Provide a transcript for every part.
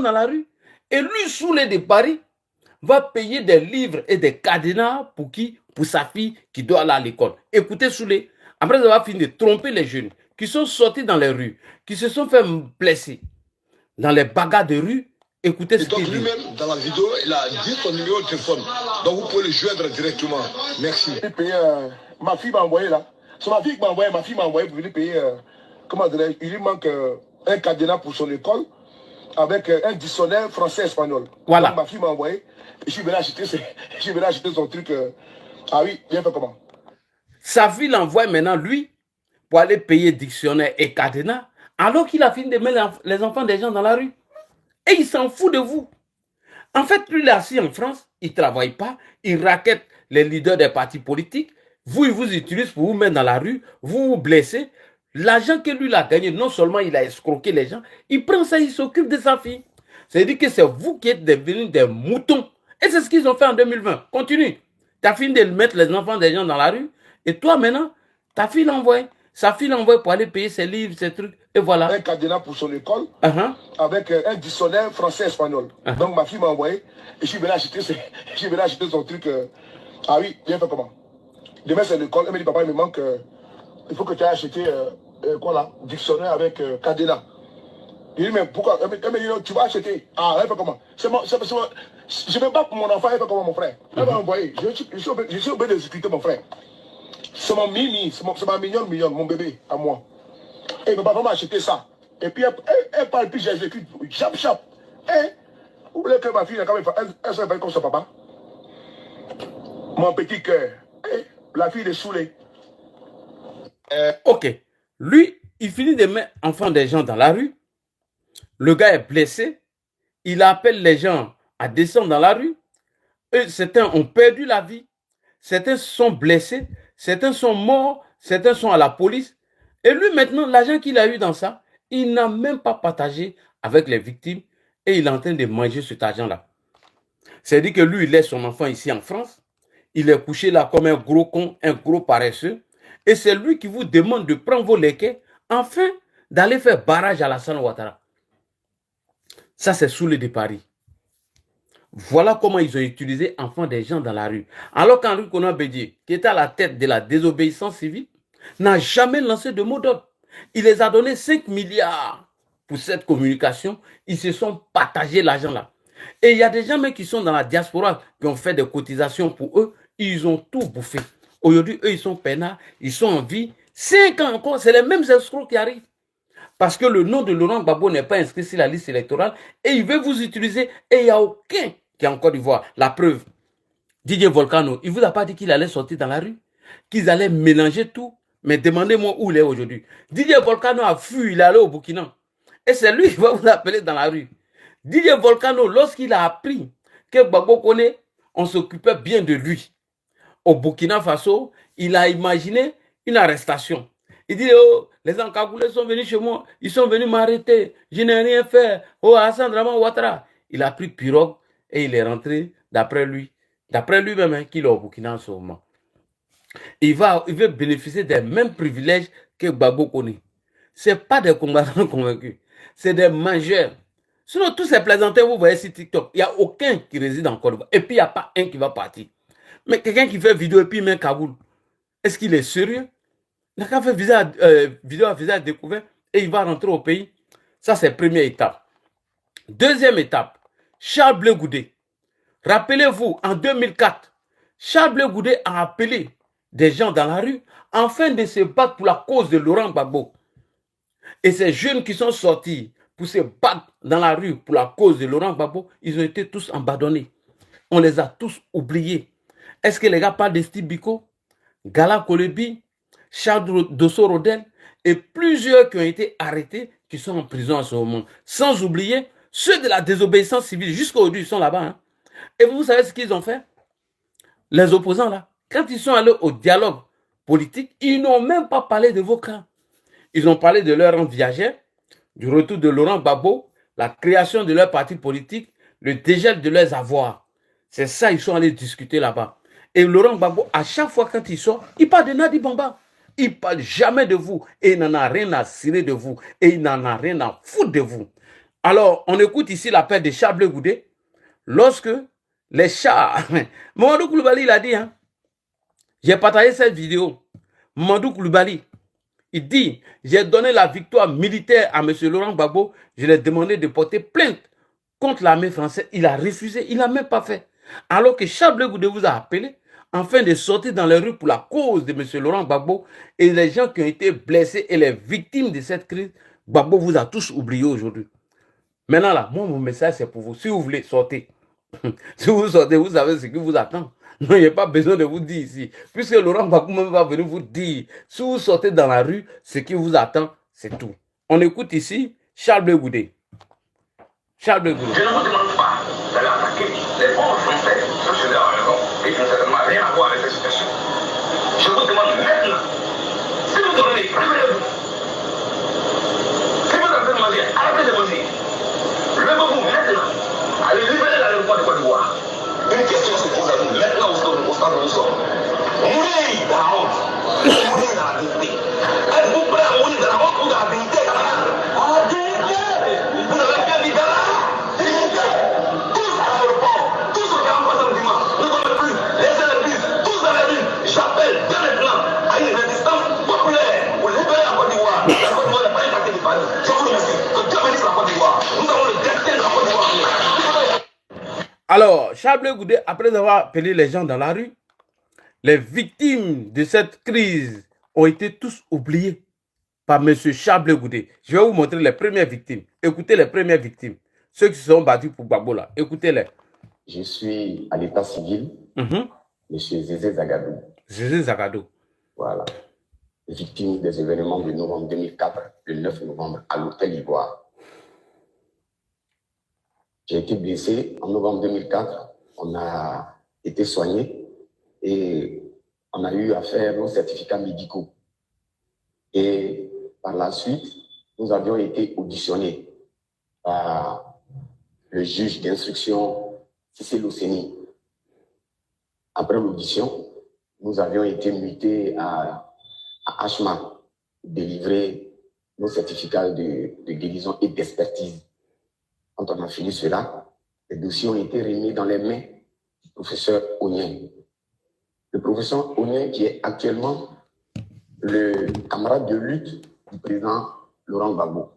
dans la rue. Et lui, Soulé de Paris, va payer des livres et des cadenas pour qui? Pour sa fille qui doit aller à l'école. Écoutez Soulé, après avoir fini de tromper les jeunes qui sont sortis dans les rues, qui se sont fait blesser dans les bagarres de rue, écoutez ce qu'il dit. Lui-même, dans la vidéo, il a dit son numéro de téléphone. Donc vous pouvez le joindre directement. Merci. Ma fille m'a envoyé là. C'est ma fille qui m'a envoyé. Ma fille m'a envoyé pour lui payer. Comment dirais-je? Il lui manque un cadenas pour son école avec un dictionnaire français-espagnol. Voilà. Donc ma fille m'a envoyé. Et je suis venu acheter son truc. Ah oui, bien fait comment? Sa fille l'envoie maintenant, lui, pour aller payer dictionnaire et cadenas, alors qu'il a fini de mettre les enfants des gens dans la rue. Et il s'en fout de vous. En fait, lui, il est assis en France, il ne travaille pas, il raquette les leaders des partis politiques. Vous, il vous utilise pour vous mettre dans la rue, vous vous blessez. L'argent que lui il a gagné, non seulement il a escroqué les gens, il prend ça, il s'occupe de sa fille. C'est-à-dire que c'est vous qui êtes devenus des moutons. Et c'est ce qu'ils ont fait en 2020. Continue. Tu as fini de mettre les enfants des gens dans la rue. Et toi, maintenant, ta fille l'envoie. Sa fille l'envoie pour aller payer ses livres, ses trucs. Et voilà. Un cadenas pour son école avec un dictionnaire français-espagnol. Donc ma fille m'a envoyé. Et je suis venu acheter son truc. Ah oui, bien fait comment? Demain c'est l'école. Elle me dit, papa, il me manque. Il faut que tu aies acheté quoi là? Dictionnaire avec cadenas. Il dit, mais pourquoi? Elle me dit, tu vas acheter. Ah, elle fait comment? Je me bats pour mon enfant, elle fait comment mon frère? Elle m'a envoyé. Je suis obligé de discuter mon frère. C'est mon mimi, c'est ma mignonne, mon bébé, à moi. Et mon papa m'a acheté ça. Et puis elle parle, puis j'exécute. Chap, chap. Et vous voulez que ma fille, elle s'appelle comme son papa? Mon petit cœur. Et la fille est saoulée. Ok. Lui, il finit de mettre enfants des gens dans la rue. Le gars est blessé. Il appelle les gens à descendre dans la rue. Et certains ont perdu la vie. Certains sont blessés. Certains sont morts. Certains sont à la police. Et lui, maintenant, l'argent qu'il a eu dans ça, il n'a même pas partagé avec les victimes. Et il est en train de manger cet argent-là. C'est-à-dire que lui, il laisse son enfant ici en France. Il est couché là comme un gros con, un gros paresseux. Et c'est lui qui vous demande de prendre vos léquets afin d'aller faire barrage à Alassane Ouattara. Ça, c'est Soulé de Paris. Voilà comment ils ont utilisé enfants des gens dans la rue. Alors qu'Henri Konan Bédié, qui était à la tête de la désobéissance civile, n'a jamais lancé de mot d'ordre. Il les a donné 5 milliards pour cette communication. Ils se sont partagés l'argent là. Et il y a des gens même qui sont dans la diaspora, qui ont fait des cotisations pour eux. Ils ont tout bouffé. Aujourd'hui, eux, ils sont peinards, ils sont en vie. 5 ans encore, c'est les mêmes escrocs qui arrivent. Parce que le nom de Laurent Gbagbo n'est pas inscrit sur la liste électorale et il veut vous utiliser et il n'y a aucun qui est en Côte d'Ivoire. La preuve, Didier Volcano, il ne vous a pas dit qu'il allait sortir dans la rue, qu'ils allaient mélanger tout. Mais demandez-moi où il est aujourd'hui. Didier Volcano a fui, il est allé au Burkina. Et c'est lui qui va vous appeler dans la rue. Didier Volcano, lorsqu'il a appris que Gbagbo connaît, on s'occupait bien de lui. Au Burkina Faso, il a imaginé une arrestation. Il dit, oh, les encagoulés sont venus chez moi, ils sont venus m'arrêter, je n'ai rien fait. Oh, Hassan Draman Ouattara. Il a pris pirogue et il est rentré d'après lui-même, hein, qu'il est au Burkina en ce moment. Il veut bénéficier des mêmes privilèges que Gbagbo connaît. Ce pas des combattants convaincus, c'est des mangeurs. Sinon, tous ces plaisantins, vous voyez sur TikTok, il n'y a aucun qui réside en Côte d'Ivoire. Et puis, il n'y a pas un qui va partir. Mais quelqu'un qui fait vidéo et puis met Kaboul, est-ce qu'il est sérieux? Il n'a qu'à faire vidéo à visage découvert et il va rentrer au pays. Ça, c'est la première étape. Deuxième étape, Charles Blé Goudé. Rappelez-vous, en 2004, Charles Blé Goudé a appelé des gens dans la rue afin de se battre pour la cause de Laurent Gbagbo. Et ces jeunes qui sont sortis pour se battre dans la rue pour la cause de Laurent Gbagbo, ils ont été tous abandonnés. On les a tous oubliés. Est-ce que les gars parlent de Steve Biko, Gala Kolebi, Charles Dosso Rodel et plusieurs qui ont été arrêtés, qui sont en prison en ce moment. Sans oublier ceux de la désobéissance civile, jusqu'à aujourd'hui, ils sont là-bas. Hein. Et vous savez ce qu'ils ont fait? Les opposants, là, quand ils sont allés au dialogue politique, ils n'ont même pas parlé de vos cas. Ils ont parlé de leur rente viagère, du retour de Laurent Gbagbo, la création de leur parti politique, le dégel de leurs avoirs. C'est ça qu'ils sont allés discuter là-bas. Et Laurent Gbagbo, à chaque fois quand il sort, il parle de Nadi Bamba. Il ne parle jamais de vous. Et il n'en a rien à cirer de vous. Et il n'en a rien à foutre de vous. Alors, on écoute ici l'appel de Charles Blé Goudé. Lorsque les chars... Mamadou Koulibaly, il a dit, hein, j'ai partagé cette vidéo. Mamadou Koulibaly, il dit, j'ai donné la victoire militaire à M. Laurent Gbagbo. Je lui ai demandé de porter plainte contre l'armée française. Il a refusé. Il n'a même pas fait. Alors que Charles Blé Goudé vous a appelé afin de sortir dans les rues pour la cause de M. Laurent Gbagbo et les gens qui ont été blessés et les victimes de cette crise. Gbagbo vous a tous oublié aujourd'hui. Maintenant là, moi mon message c'est pour vous. Si vous voulez, sortez. Si vous sortez, vous savez ce qui vous attend. Non, il n'y a pas besoin de vous dire ici. Puisque Laurent Gbagbo même va venir vous dire, si vous sortez dans la rue, ce qui vous attend, c'est tout. On écoute ici Charles Blé Goudé. Charles Blé Goudé. Je ne vous demande pas d'aller attaquer les forces françaises. Je suis dans raison. Et qui n'ont certainement rien à voir avec cette situation. Je vous demande maintenant, si vous donnez, levez-vous. Si vous êtes en train de mentir, arrêtez de mentir. Levez-vous maintenant. Allez libérer l'aéroport de Côte d'Ivoire. Une question se pose à nous maintenant au stade où nous sommes. Mourez dans la honte. Mourez dans la dignité. Êtes-vous prêts à mourir dans la honte ou dans la dignité, camarades? En dignité. Vous avez bien dit dans la dignité. Tous à l'aéroport. Tous au 43 sentiments. Ne dormez plus. Laissez les bus. Tous dans la rue. J'appelle dès maintenant à une résistance populaire pour libérer la Côte d'Ivoire. La Côte d'Ivoire n'est pas une partie du Paris. Je vous remercie. Que Dieu bénisse la Côte d'Ivoire. Nous avons le destin de la Côte d'Ivoire. Alors, Charles Blé Goudé, après avoir appelé les gens dans la rue, les victimes de cette crise ont été tous oubliées par M. Charles Blé Goudé. Je vais vous montrer les premières victimes. Écoutez les premières victimes. Ceux qui se sont battus pour Gbagbo là. Écoutez-les. Je suis à l'état civil, M. Zézé Zagadou. Zézé Zagadou. Voilà. Victime des événements de novembre 2004, le 9 novembre, à l'hôtel Ivoire. J'ai été blessé en novembre 2004. On a été soigné et on a eu à faire nos certificats médicaux. Et par la suite, nous avions été auditionnés par le juge d'instruction Cissé Losséni. Après l'audition, nous avions été mutés à Hachma, délivrer nos certificats de guérison et d'expertise. Quand on a fini cela, les dossiers ont été remis dans les mains du professeur Onien. Le professeur Onien qui est actuellement le camarade de lutte du président Laurent Gbagbo.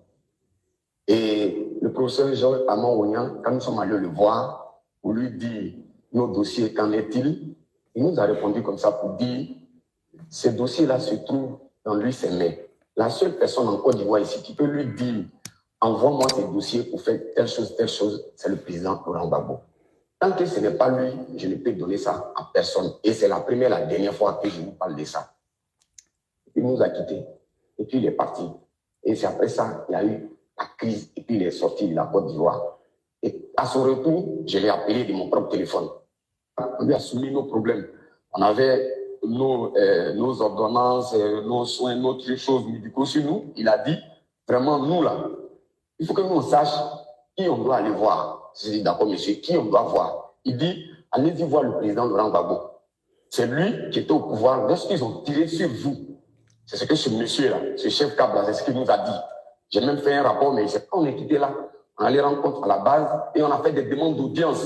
Et le professeur Georges Amon Onien, quand nous sommes allés le voir, pour lui dire nos dossiers, qu'en est-il, il nous a répondu comme ça pour dire ces dossiers-là se trouvent dans lui, ses mains. La seule personne en Côte d'Ivoire ici qui peut lui dire envoie-moi ces dossiers pour faire telle chose, c'est le président Laurent Gbagbo. Tant que ce n'est pas lui, je ne peux donner ça à personne. Et c'est la première, la dernière fois que je vous parle de ça. Il nous a quittés. Et puis il est parti. Et c'est après ça qu'il y a eu la crise. Et puis il est sorti de la Côte d'Ivoire. Et à son retour, je l'ai appelé de mon propre téléphone. On lui a soumis nos problèmes. On avait nos ordonnances, nos soins, notre choses médicaux sur nous. Il a dit, vraiment, nous là, il faut que nous on sache qui on doit aller voir. Je dis, d'accord, monsieur, qui on doit voir? Il dit, allez-y voir le président Laurent Gbagbo. C'est lui qui était au pouvoir lorsqu'ils ont tiré sur vous. C'est ce que ce monsieur-là, ce chef cab là, c'est ce qu'il nous a dit. J'ai même fait un rapport, mais quand on est quitté là, on allait rendre compte à la base et on a fait des demandes d'audience.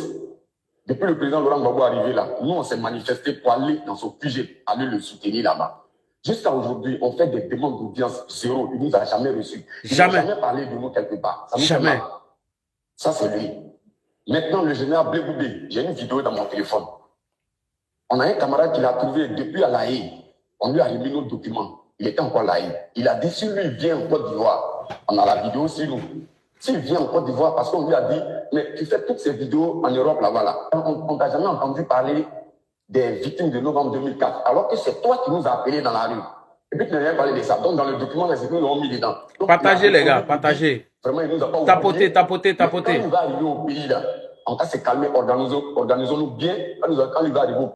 Depuis le président Laurent Gbagbo arrivé là, nous on s'est manifesté pour aller dans son QG, aller le soutenir là-bas. Jusqu'à aujourd'hui, on fait des demandes d'audience zéro. Il ne nous a jamais reçus. Il n'a jamais parlé de nous quelque part. Ça nous fait mal. Ça, c'est lui. Maintenant, le général Blé Goudé, j'ai une vidéo dans mon téléphone. On a un camarade qui l'a trouvé depuis à La Haye. On lui a remis nos documents. Il était encore à La Haye. Il a dit, si lui vient en Côte d'Ivoire, on a la vidéo sur nous. S'il vient en Côte d'Ivoire, parce qu'on lui a dit, mais tu fais toutes ces vidéos en Europe là-bas. Là. On t'a jamais entendu parler des victimes de novembre 2004, alors que c'est toi qui nous as appelés dans la rue. Et puis tu n'as rien parlé de ça. Donc dans le document, c'est ce que nous avons mis dedans. Donc, partagez les gars, partagez. Vraiment, il nous a pas tapotez. Quand il va arriver au pays, là, on va se calmer, organisons-nous bien. Quand il va arriver au